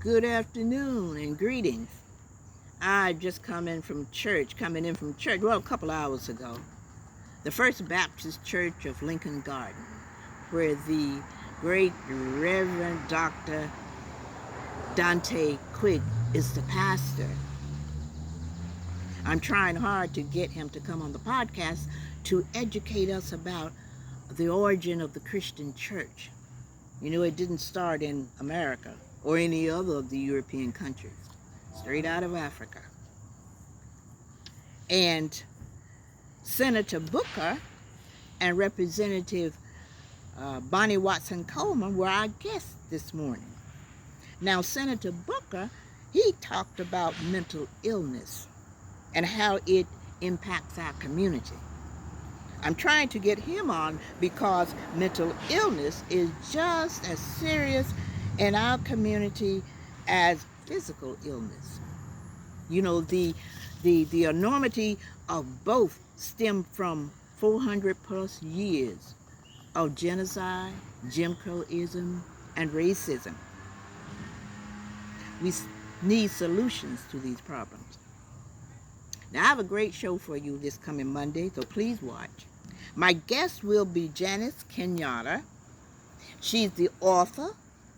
Good afternoon and greetings. I just coming in from church, well, a couple hours ago. The First Baptist Church of Lincoln Garden, where the great Reverend Dr. Dante Quigg is the pastor. I'm trying hard to get him to come on the podcast to educate us about the origin of the Christian church. You know, it didn't start in America or any other of the European countries, straight out of Africa. And Senator Booker and Representative Bonnie Watson Coleman were our guests this morning. Now, Senator Booker, he talked about mental illness and how it impacts our community. I'm trying to get him on because mental illness is just as serious in our community as physical illness. You know, the enormity of both stem from 400 plus years of genocide, Jim Crowism, and racism. We need solutions to these problems. Now, I have a great show for you this coming Monday, so please watch. My guest will be Janice Kenyatta. She's the author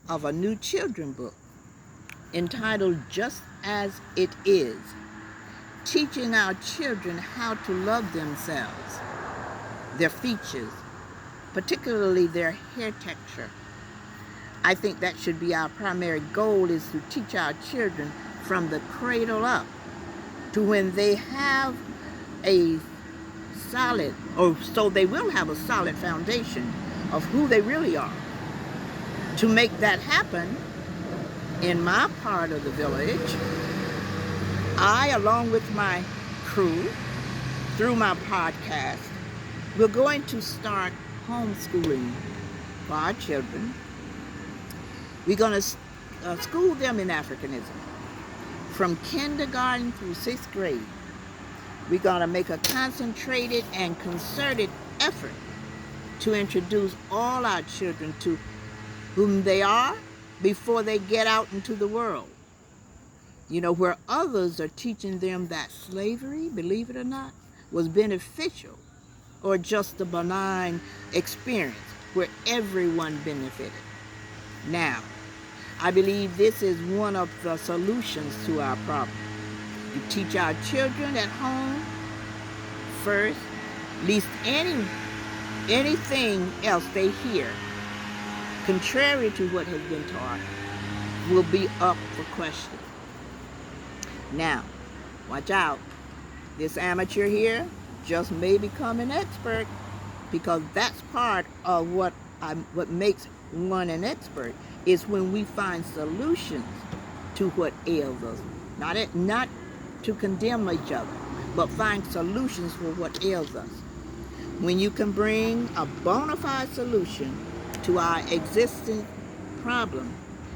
of a new children's book entitled Just As It Is, teaching our children how to love themselves, their features, particularly their hair texture. I think that should be our primary goal, is to teach our children from the cradle up to when they have a solid, or so they will have a solid foundation of who they really are. To make that happen, in my part of the village, I, along with my crew, through my podcast, we're going to start homeschooling for our children. We're going to school them in Africanism from kindergarten through 6th grade. We're going to make a concentrated and concerted effort to introduce all our children to whom they are before they get out into the world. You know, where others are teaching them that slavery, believe it or not, was beneficial or just a benign experience where everyone benefited. Now, I believe this is one of the solutions to our problem. You teach our children at home first, at least anything else they hear, contrary to what has been taught, will be up for question. Now, watch out. This amateur here just may become an expert, because that's part of what makes one an expert, is when we find solutions to what ails us. Not to condemn each other, but find solutions for what ails us. When you can bring a bona fide solution to our existing problem,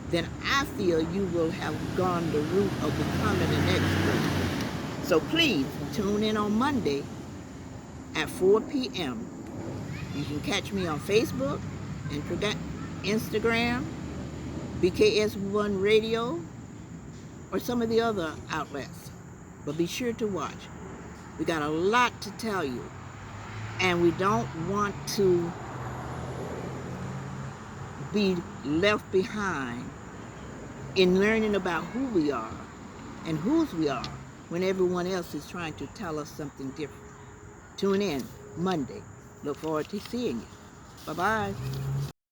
then I feel you will have gone the route of becoming an expert. So please tune in on Monday at 4 p.m. You can catch me on Facebook, Instagram, BKS1 Radio, or some of the other outlets. But be sure to watch. We got a lot to tell you, and we don't want to be left behind in learning about who we are and whose we are when everyone else is trying to tell us something different. Tune in Monday. Look forward to seeing you. Bye-bye.